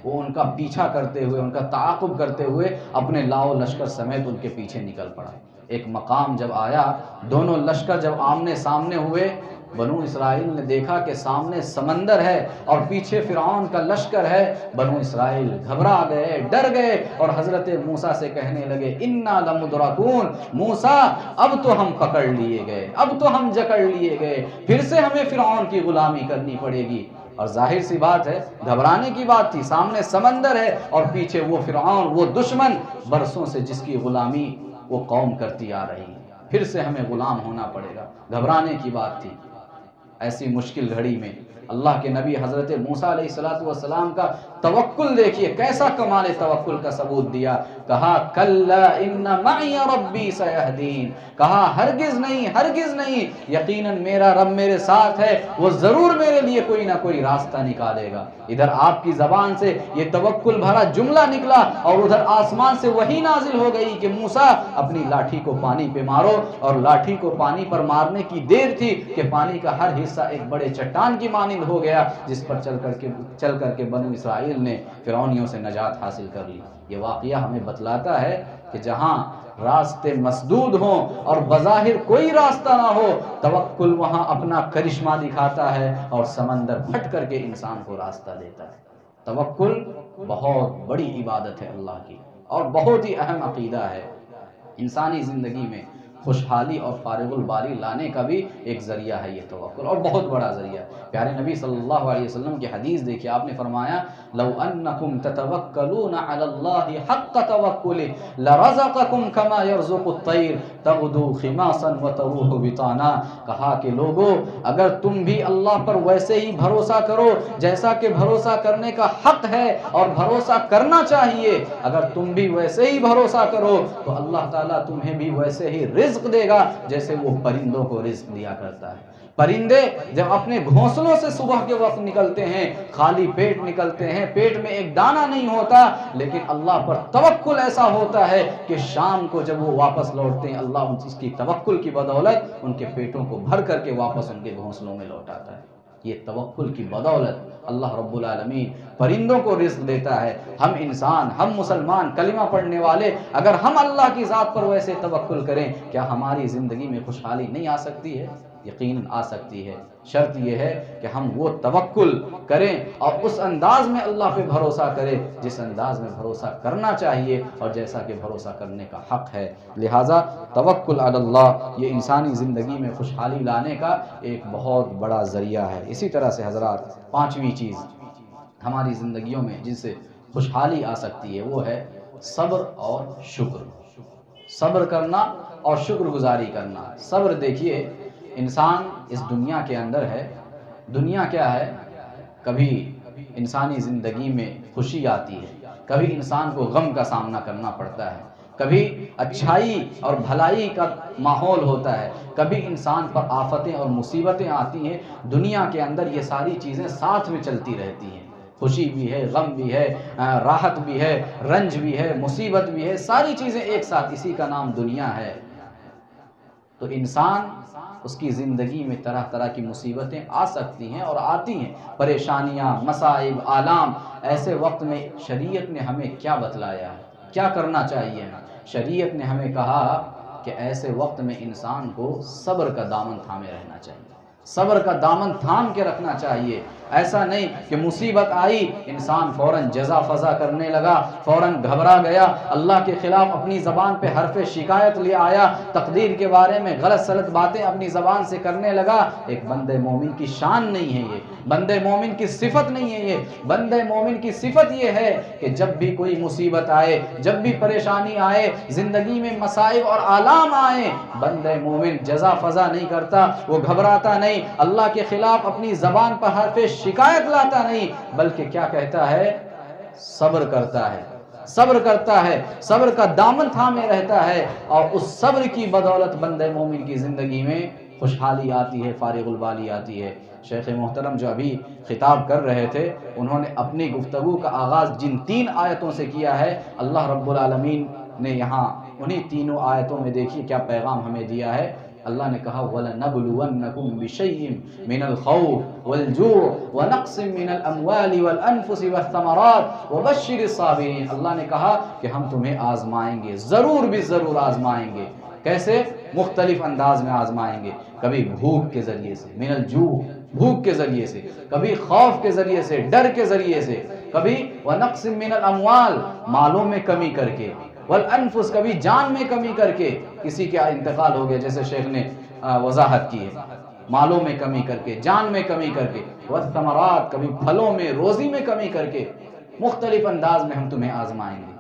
S1: وہ ان کا پیچھا کرتے ہوئے، ان کا تعاقب کرتے ہوئے اپنے لاؤ لشکر سمیت ان کے پیچھے نکل پڑا۔ ایک مقام جب آیا، دونوں لشکر جب آمنے سامنے ہوئے، بنو اسرائیل نے دیکھا کہ سامنے سمندر ہے اور پیچھے فرعون کا لشکر ہے، بنو اسرائیل گھبرا گئے، ڈر گئے اور حضرت موسیٰ سے کہنے لگے انا لمدرکون، موسیٰ اب تو ہم پکڑ لیے گئے، اب تو ہم جکڑ لیے گئے، پھر سے ہمیں فرعون کی غلامی کرنی پڑے گی۔ اور ظاہر سی بات ہے، گھبرانے کی بات تھی، سامنے سمندر ہے اور پیچھے وہ فرعون، وہ دشمن برسوں سے جس کی غلامی وہ قوم کرتی آ رہی ہے، پھر سے ہمیں غلام ہونا پڑے گا، گھبرانے کی بات تھی۔ ایسی مشکل گھڑی میں اللہ کے نبی حضرت موسیٰ علیہ السلام کا توکل دیکھیے، کیسا کمال توکل کا ثبوت دیا۔ کہا کلا ان معی ربی سیہدین، کہا ہرگز نہیں، ہرگز نہیں، یقیناً میرا رب میرے ساتھ ہے، وہ ضرور میرے لیے کوئی نہ کوئی راستہ نکالے گا۔ ادھر آپ کی زبان سے یہ توکل بھرا جملہ نکلا اور ادھر آسمان سے وحی نازل ہو گئی کہ موسیٰ اپنی لاٹھی کو پانی پہ مارو، اور لاٹھی کو پانی پر مارنے کی دیر تھی کہ پانی کا ہر حصہ ایک بڑے چٹان کی مانند ہو گیا، جس پر چل کر کے بنو اسرائیل نے فرعونیوں سے نجات حاصل کر لی۔ یہ واقعہ ہمیں بتلاتا ہے کہ جہاں راستے مسدود ہوں اور بظاہر کوئی راستہ نہ ہو، توکل وہاں اپنا کرشمہ دکھاتا ہے اور سمندر پھٹ کر کے انسان کو راستہ دیتا ہے۔ توکل بہت بڑی عبادت ہے اللہ کی اور بہت ہی اہم عقیدہ ہے۔ انسانی زندگی میں خوشحالی اور فارغ البالی لانے کا بھی ایک ذریعہ ہے یہ توکل، اور بہت بڑا ذریعہ ہے۔ پیارے نبی صلی اللہ علیہ وسلم کی حدیث دیکھیے، آپ نے فرمایا لو انکم تتوکلون علی اللہ حق توکلہ لرزقکم کما یرزق الطیر تغدو خماصا وتروح بطانا۔ کہا کہ لوگو، اگر تم بھی اللہ پر ویسے ہی بھروسہ کرو جیسا کہ بھروسہ کرنے کا حق ہے اور بھروسہ کرنا چاہیے، اگر تم بھی ویسے ہی بھروسہ کرو تو اللہ تعالیٰ تمہیں بھی ویسے ہی رزق دے گا جیسے وہ پرندوں کو رزق دیا کرتا ہے۔ پرندے جب اپنے گھونسلوں سے صبح کے وقت نکلتے ہیں، خالی پیٹ نکلتے ہیں، پیٹ میں ایک دانہ نہیں ہوتا، لیکن اللہ پر توکل ایسا ہوتا ہے کہ شام کو جب وہ واپس لوٹتے ہیں، اللہ اس کی توکل کی بدولت ان کے پیٹوں کو بھر کر کے واپس ان کے گھونسلوں میں لوٹاتا ہے۔ یہ توکل کی بدولت اللہ رب العالمین پرندوں کو رزق دیتا ہے۔ ہم انسان، ہم مسلمان، کلمہ پڑھنے والے، اگر ہم اللہ کی ذات پر ویسے توکل کریں، کیا ہماری زندگی میں خوشحالی نہیں آ سکتی ہے؟ یقیناً آ سکتی ہے۔ شرط یہ ہے کہ ہم وہ توکل کریں اور اس انداز میں اللہ پہ بھروسہ کریں جس انداز میں بھروسہ کرنا چاہیے اور جیسا کہ بھروسہ کرنے کا حق ہے۔ لہٰذا توکل علی اللہ یہ انسانی زندگی میں خوشحالی لانے کا ایک بہت بڑا ذریعہ ہے۔ اسی طرح سے حضرات، پانچویں چیز ہماری زندگیوں میں جن سے خوشحالی آ سکتی ہے وہ ہے صبر اور شکر۔ صبر کرنا اور شکر گزاری کرنا۔ صبر دیکھیے، انسان اس دنیا کے اندر ہے، دنیا کیا ہے؟ کبھی انسانی زندگی میں خوشی آتی ہے، کبھی انسان کو غم کا سامنا کرنا پڑتا ہے، کبھی اچھائی اور بھلائی کا ماحول ہوتا ہے، کبھی انسان پر آفتیں اور مصیبتیں آتی ہیں۔ دنیا کے اندر یہ ساری چیزیں ساتھ میں چلتی رہتی ہیں، خوشی بھی ہے، غم بھی ہے، راحت بھی ہے، رنج بھی ہے، مصیبت بھی ہے، ساری چیزیں ایک ساتھ، اسی کا نام دنیا ہے۔ تو انسان اس کی زندگی میں طرح طرح کی مصیبتیں آ سکتی ہیں اور آتی ہیں، پریشانیاں، مصائب، آلام۔ ایسے وقت میں شریعت نے ہمیں کیا بتلایا ہے، کیا کرنا چاہیے؟ شریعت نے ہمیں کہا کہ ایسے وقت میں انسان کو صبر کا دامن تھامے رہنا چاہیے، صبر کا دامن تھام کے رکھنا چاہیے۔ ایسا نہیں کہ مصیبت آئی انسان فوراً جزا فضا کرنے لگا، فوراً گھبرا گیا، اللہ کے خلاف اپنی زبان پہ حرف شکایت لے آیا، تقدیر کے بارے میں غلط سلط باتیں اپنی زبان سے کرنے لگا۔ ایک بندے مومن کی شان نہیں ہے یہ، بندے مومن کی صفت نہیں ہے یہ۔ بندے مومن کی صفت یہ ہے کہ جب بھی کوئی مصیبت آئے، جب بھی پریشانی آئے، زندگی میں مصائب اور آلام آئے، بندے مومن جزا فضا نہیں کرتا، وہ گھبراتا نہیں، اللہ کے خلاف اپنی زبان پر حرف شکایت لاتا نہیں، بلکہ کیا کہتا ہے؟ صبر کرتا ہے، صبر کرتا ہے، صبر کا دامن تھامے رہتا ہے، اور اس صبر کی بدولت بندے مومن کی زندگی میں خوشحالی آتی ہے، فارغ البالی آتی ہے۔ شیخ محترم جو ابھی خطاب کر رہے تھے، انہوں نے اپنی گفتگو کا آغاز جن 3 آیتوں سے کیا ہے، اللہ رب العالمین نے یہاں انہی تینوں آیتوں میں دیکھیے کیا پیغام ہمیں دیا ہے۔ اللہ نے کہا وَلَنَبْلُوَنَّكُمْ بِشَيْءٍ مِّنَ الْخَوْفِ وَالْجُوعِ وَنَقْصٍ مِّنَ الْأَمْوَالِ وَالْأَنفُسِ وَالثَّمَرَاتِ وَبَشِّرِ الصَّابِرِينَ۔ اللہ نے کہا کہ ہم تمہیں آزمائیں گے، ضرور بھی ضرور آزمائیں گے۔ کیسے؟ مختلف انداز میں آزمائیں گے، کبھی بھوک کے ذریعے سے، من الجوع، بھوک کے ذریعے سے، کبھی خوف کے ذریعے سے، ڈر کے ذریعے سے، کبھی وَنَقْصٍ مِّنَ الْأَمْوَالِ، مالوں میں کمی کر کے، والانفس، کبھی جان میں کمی کر کے، کسی کا انتقال ہو گیا جیسے شیخ نے وضاحت کی ہے، مالوں میں کمی کر کے، جان میں کمی کر کے، والثمرات، کبھی پھلوں میں، روزی میں کمی کر کے، مختلف انداز میں ہم تمہیں آزمائیں گے۔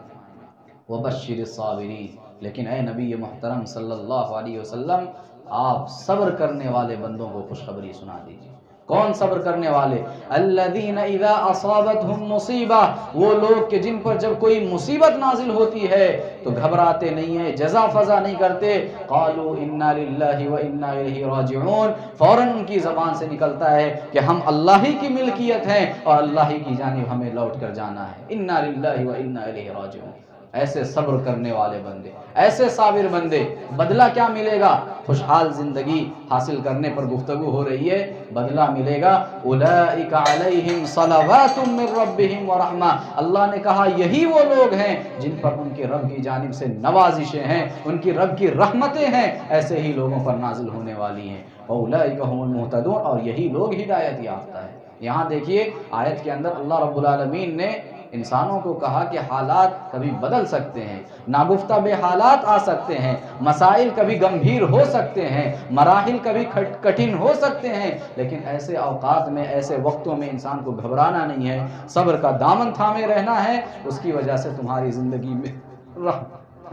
S1: وَبَشِّرِ الصَّابِرِينَ، لیکن اے نبی محترم صلی اللہ علیہ وسلم، آپ صبر کرنے والے بندوں کو خوشخبری سنا دیجیے۔ کون صبر کرنے والے؟ الذین اذا اصابتہم مصیبہ، وہ لوگ کہ جن پر جب کوئی مصیبت نازل ہوتی ہے تو گھبراتے نہیں ہیں، جزا فضا نہیں کرتے، قالوا انا للہ وانا الیہ راجعون، فوراً ان کی زبان سے نکلتا ہے کہ ہم اللہ ہی کی ملکیت ہیں اور اللہ ہی کی جانب ہمیں لوٹ کر جانا ہے، انا للہ وانا الیہ راجعون۔ ایسے صبر کرنے والے بندے، ایسے صابر بندے، بدلہ کیا ملے گا؟ خوشحال زندگی حاصل کرنے پر گفتگو ہو رہی ہے، بدلہ ملے گا، اولئک علیہم صلوات من ربہم ورحمہ، اللہ نے کہا یہی وہ لوگ ہیں جن پر ان کے رب کی جانب سے نوازشیں ہیں، ان کی رب کی رحمتیں ہیں، ایسے ہی لوگوں پر نازل ہونے والی ہیں، اولئک هم المہتدون، اور یہی لوگ ہدایت یافتہ ہیں۔ یہاں دیکھیے آیت کے اندر اللہ رب العالمین نے انسانوں کو کہا کہ حالات کبھی بدل سکتے ہیں، ناگفتہ بے حالات آ سکتے ہیں، مسائل کبھی گمبھیر ہو سکتے ہیں، مراحل کبھی کٹھن ہو سکتے ہیں، لیکن ایسے اوقات میں، ایسے وقتوں میں انسان کو گھبرانا نہیں ہے، صبر کا دامن تھامے رہنا ہے، اس کی وجہ سے تمہاری زندگی میں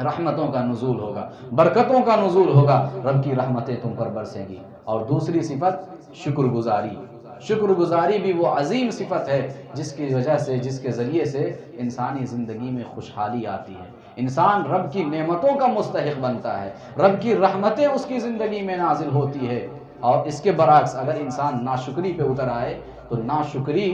S1: رحمتوں کا نزول ہوگا، برکتوں کا نزول ہوگا، رب کی رحمتیں تم پر برسیں گی۔ اور دوسری صفت شکر گزاری، شکر گزاری بھی وہ عظیم صفت ہے جس کی وجہ سے، جس کے ذریعے سے انسانی زندگی میں خوشحالی آتی ہے، انسان رب کی نعمتوں کا مستحق بنتا ہے، رب کی رحمتیں اس کی زندگی میں نازل ہوتی ہے۔ اور اس کے برعکس اگر انسان ناشکری پہ اتر آئے تو ناشکری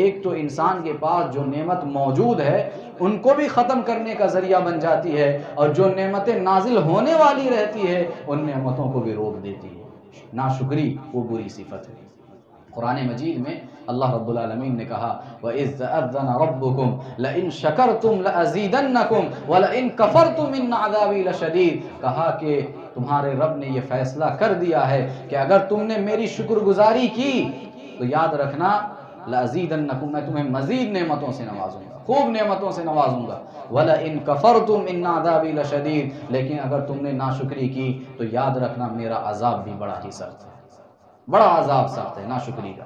S1: ایک تو انسان کے پاس جو نعمت موجود ہے ان کو بھی ختم کرنے کا ذریعہ بن جاتی ہے، اور جو نعمتیں نازل ہونے والی رہتی ہے ان نعمتوں کو بھی روک دیتی ہے۔ ناشکری وہ بری صفت ہے۔ قرآن مجید میں اللہ رب العالمین نے کہا وَإِذْ تَأَذَّنَ رَبُّكُمْ لَإِن شَكَرْتُمْ لَأَزِيدَنَّكُمْ وَلَئِن كَفَرْتُمْ إِنَّ عَذَابِي لَشَدِيدٌ، کہا کہ تمہارے رب نے یہ فیصلہ کر دیا ہے کہ اگر تم نے میری شکر گزاری کی تو یاد رکھنا لَأَزِيدَنَّكُمْ، میں تمہیں مزید نعمتوں سے نوازوں گا، خوب نعمتوں سے نوازوں گا، وَلَئِن كَفَرْتُمْ إِنَّ عَذَابِي لَشَدِيدٌ، لیکن اگر تم نے ناشکری کی تو یاد رکھنا میرا عذاب بھی بڑا ہی سخت ہے، بڑا عذاب سخت ہے ناشکری کا۔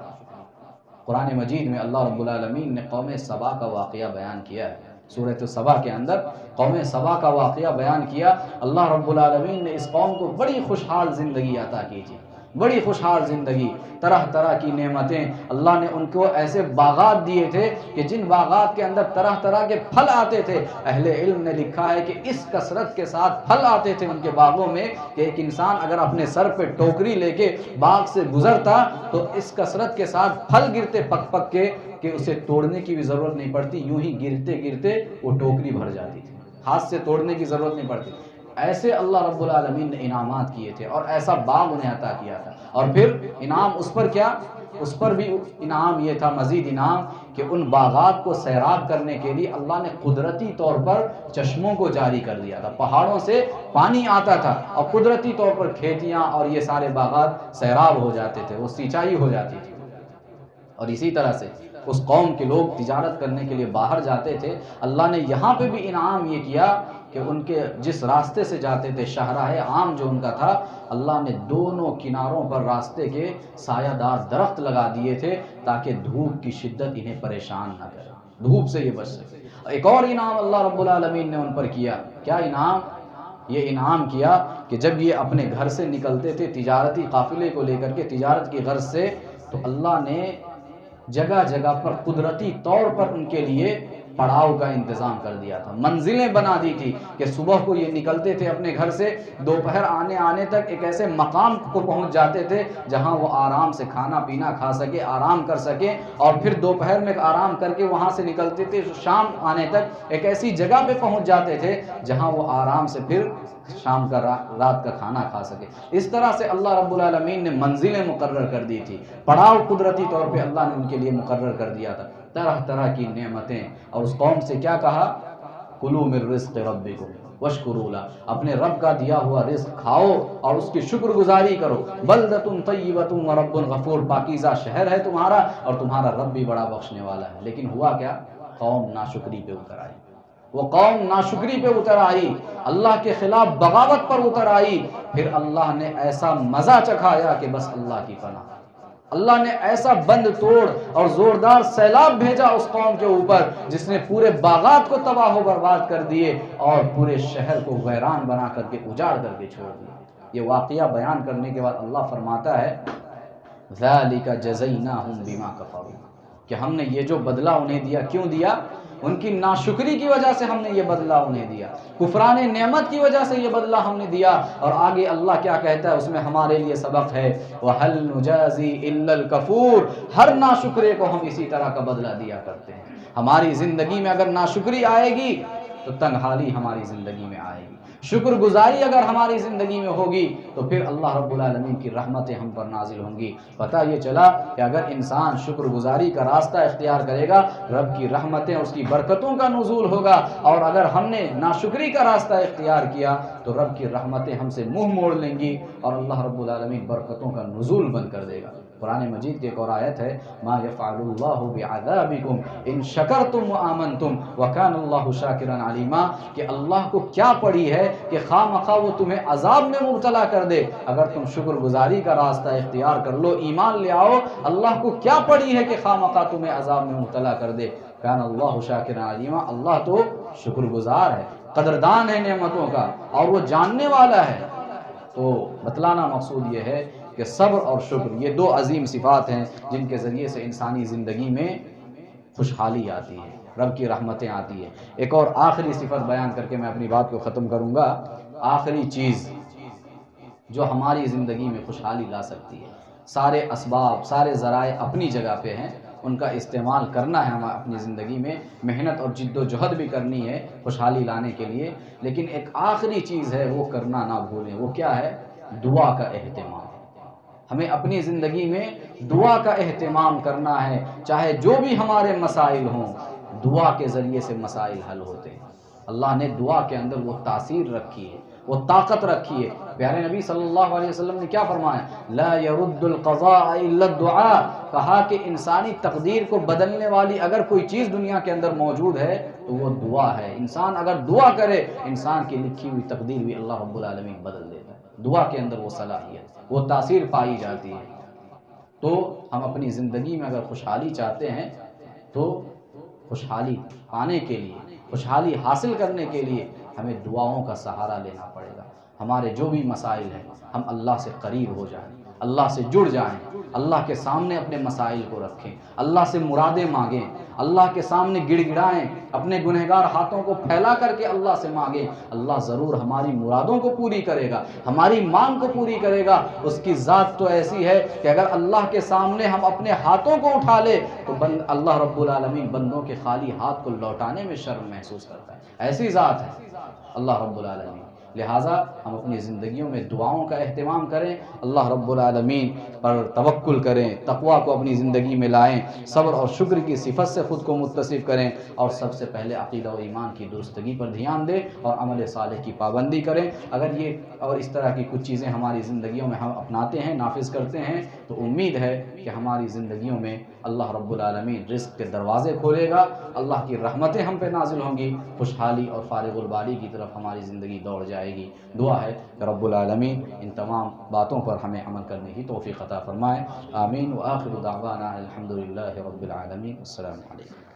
S1: قرآن مجید میں اللہ رب العالمین نے قوم سبا کا واقعہ بیان کیا ہے، سورۃ سبا کے اندر قوم سبا کا واقعہ بیان کیا۔ اللہ رب العالمین نے اس قوم کو بڑی خوشحال زندگی عطا کی تھی، بڑی خوشحال زندگی، طرح طرح کی نعمتیں، اللہ نے ان کو ایسے باغات دیے تھے کہ جن باغات کے اندر طرح طرح کے پھل آتے تھے۔ اہل علم نے لکھا ہے کہ اس کثرت کے ساتھ پھل آتے تھے ان کے باغوں میں کہ ایک انسان اگر اپنے سر پہ ٹوکری لے کے باغ سے گزرتا تو اس کثرت کے ساتھ پھل گرتے پک پک کے کہ اسے توڑنے کی بھی ضرورت نہیں پڑتی، یوں ہی گرتے گرتے وہ ٹوکری بھر جاتی تھی، ہاتھ سے توڑنے کی ضرورت نہیں پڑتی۔ ایسے اللہ رب العالمین نے انعامات کیے تھے اور ایسا باغ انہیں عطا کیا تھا، اور پھر انعام اس پر کیا، اس پر بھی انعام یہ تھا، مزید انعام، کہ ان باغات کو سیراب کرنے کے لیے اللہ نے قدرتی طور پر چشموں کو جاری کر دیا تھا، پہاڑوں سے پانی آتا تھا اور قدرتی طور پر کھیتیاں اور یہ سارے باغات سیراب ہو جاتے تھے، وہ سینچائی ہو جاتی تھی۔ اور اسی طرح سے اس قوم کے لوگ تجارت کرنے کے لیے باہر جاتے تھے، اللہ نے یہاں پہ بھی انعام یہ کیا کہ ان کے جس راستے سے جاتے تھے، شاہراہ عام جو ان کا تھا، اللہ نے دونوں کناروں پر راستے کے سایہ دار درخت لگا دیے تھے تاکہ دھوپ کی شدت انہیں پریشان نہ کرے، دھوپ سے یہ بچ سکے۔ ایک اور انعام اللہ رب العالمین نے ان پر کیا، کیا انعام؟ یہ انعام کیا کہ جب یہ اپنے گھر سے نکلتے تھے تجارتی قافلے کو لے کر کے تجارت کی غرض سے، تو اللہ نے جگہ جگہ پر قدرتی طور پر ان کے لیے پڑاؤ کا انتظام کر دیا تھا، منزلیں بنا دی تھی کہ صبح کو یہ نکلتے تھے اپنے گھر سے، دوپہر آنے تک ایک ایسے مقام کو پہنچ جاتے تھے جہاں وہ آرام سے کھانا پینا کھا سکے، آرام کر سکے، اور پھر دوپہر میں آرام کر کے وہاں سے نکلتے تھے، شام آنے تک ایک ایسی جگہ پہ پہنچ جاتے تھے جہاں وہ آرام سے پھر شام کا رات کا کھانا کھا سکے۔ اس طرح سے اللہ رب العالمین نے منزلیں مقرر کر دی تھی، پڑاؤ قدرتی طور پہ اللہ نے ان کے لیے مقرر کر دیا تھا، طرح طرح کی نعمتیں۔ اور اس قوم سے کیا کہا؟ کلوا من رزق ربکم، واشکروا لہ، اپنے رب کا دیا ہوا رزق کھاؤ اور اس کی شکر گزاری کرو۔ بلدۃ طیبۃ ورب غفور، پاکیزہ شہر ہے تمہارا اور تمہارا رب بھی بڑا بخشنے والا ہے۔ لیکن ہوا کیا؟ قوم ناشکری پہ اتر آئی، وہ قوم ناشکری پہ اتر آئی، اللہ کے خلاف بغاوت پر اتر آئی، پھر اللہ نے ایسا مزہ چکھایا کہ بس اللہ کی پناہ۔ اللہ نے ایسا بند توڑ اور زوردار سیلاب بھیجا اس قوم کے اوپر جس نے پورے باغات کو تباہ و برباد کر دیے اور پورے شہر کو ویران بنا کر کے اجاڑ کر کے چھوڑ دیا۔ یہ واقعہ بیان کرنے کے بعد اللہ فرماتا ہے ذَلِكَ جَزَيْنَاهُمْ بِمَا كَفَرُوا، کہ ہم نے یہ جو بدلہ انہیں دیا، کیوں دیا؟ ان کی ناشکری کی وجہ سے ہم نے یہ بدلہ انہیں دیا، کفران نعمت کی وجہ سے یہ بدلہ ہم نے دیا۔ اور آگے اللہ کیا کہتا ہے، اس میں ہمارے لیے سبق ہے وَهَلْ نُجَازِي إِلَّا الْكَفُورَ، ہر ناشکرے کو ہم اسی طرح کا بدلہ دیا کرتے ہیں۔ ہماری زندگی میں اگر ناشکری آئے گی تو تنگحالی ہماری زندگی میں آئے گی، شکر گزاری اگر ہماری زندگی میں ہوگی تو پھر اللہ رب العالمین کی رحمتیں ہم پر نازل ہوں گی۔ پتہ یہ چلا کہ اگر انسان شکر گزاری کا راستہ اختیار کرے گا، رب کی رحمتیں، اس کی برکتوں کا نزول ہوگا، اور اگر ہم نے ناشکری کا راستہ اختیار کیا تو رب کی رحمتیں ہم سے منہ موڑ لیں گی اور اللہ رب العالمین برکتوں کا نزول بند کر دے گا۔ قرآن مجید کی ایک اور آیت ہے ما یفعل اللہ بعذابکم ان شکرتم وآمنتم وکان اللہ شاکرا علیما، کہ اللہ کو کیا پڑی ہے کہ خواہ مخواہ وہ تمہیں عذاب میں مبتلا کر دے، اگر تم شکر گزاری کا راستہ اختیار کر لو، ایمان لے آؤ، اللہ کو کیا پڑی ہے کہ خواہ مخواہ تمہیں عذاب میں مبتلا کر دے۔ کان اللہ شاکرا علیما، اللہ تو شکر گزار ہے، قدردان ہے نعمتوں کا، اور وہ جاننے والا ہے۔ تو بتلانا مقصود یہ ہے کہ صبر اور شکر یہ دو عظیم صفات ہیں جن کے ذریعے سے انسانی زندگی میں خوشحالی آتی ہے، رب کی رحمتیں آتی ہیں۔ ایک اور آخری صفت بیان کر کے میں اپنی بات کو ختم کروں گا۔ آخری چیز جو ہماری زندگی میں خوشحالی لا سکتی ہے، سارے اسباب، سارے ذرائع اپنی جگہ پہ ہیں، ان کا استعمال کرنا ہے ہمیں اپنی زندگی میں، محنت اور جد و جہد بھی کرنی ہے خوشحالی لانے کے لیے، لیکن ایک آخری چیز ہے وہ کرنا نہ بھولیں۔ وہ کیا ہے؟ دعا کا اہتمام۔ ہمیں اپنی زندگی میں دعا کا اہتمام کرنا ہے، چاہے جو بھی ہمارے مسائل ہوں، دعا کے ذریعے سے مسائل حل ہوتے ہیں۔ اللہ نے دعا کے اندر وہ تاثیر رکھی ہے، وہ طاقت رکھی ہے۔ پیارے نبی صلی اللہ علیہ وسلم نے کیا فرمایا؟ لا يرد القضاء الا الدعاء، کہا کہ انسانی تقدیر کو بدلنے والی اگر کوئی چیز دنیا کے اندر موجود ہے تو وہ دعا ہے۔ انسان اگر دعا کرے، انسان کی لکھی ہوئی تقدیر بھی اللہ رب العالمین بدل دیتا ہے۔ دعا کے اندر وہ صلاحیت، وہ تاثیر پائی جاتی ہے۔ تو ہم اپنی زندگی میں اگر خوشحالی چاہتے ہیں تو خوشحالی پانے کے لیے، خوشحالی حاصل کرنے کے لیے ہمیں دعاؤں کا سہارا لینا پڑے گا۔ ہمارے جو بھی مسائل ہیں، ہم اللہ سے قریب ہو جائیں، اللہ سے جڑ جائیں، اللہ کے سامنے اپنے مسائل کو رکھیں، اللہ سے مرادیں مانگیں، اللہ کے سامنے گڑ گڑائیں، اپنے گنہگار ہاتھوں کو پھیلا کر کے اللہ سے مانگیں۔ اللہ ضرور ہماری مرادوں کو پوری کرے گا، ہماری مانگ کو پوری کرے گا۔ اس کی ذات تو ایسی ہے کہ اگر اللہ کے سامنے ہم اپنے ہاتھوں کو اٹھا لے تو اللہ رب العالمین بندوں کے خالی ہاتھ کو لوٹانے میں شرم محسوس کرتا ہے، ایسی ذات ہے اللہ رب العالمین۔ لہٰذا ہم اپنی زندگیوں میں دعاؤں کا اہتمام کریں، اللہ رب العالمین پر توکل کریں، تقویٰ کو اپنی زندگی میں لائیں، صبر اور شکر کی صفت سے خود کو متصف کریں، اور سب سے پہلے عقیدہ و ایمان کی درستگی پر دھیان دیں اور عمل صالح کی پابندی کریں۔ اگر یہ اور اس طرح کی کچھ چیزیں ہماری زندگیوں میں ہم اپناتے ہیں، نافذ کرتے ہیں، تو امید ہے کہ ہماری زندگیوں میں اللہ رب العالمین رزق کے دروازے کھولے گا، اللہ کی رحمتیں ہم پہ نازل ہوں گی، خوشحالی اور فارغ البالی کی طرف ہماری زندگی دوڑ جائے گی۔ دعا ہے کہ رب العالمین ان تمام باتوں پر ہمیں عمل کرنے کی توفیق عطا فرمائے۔ آمین۔ وآخر دعوانا الحمدللہ رب العالمین۔ السلام علیکم۔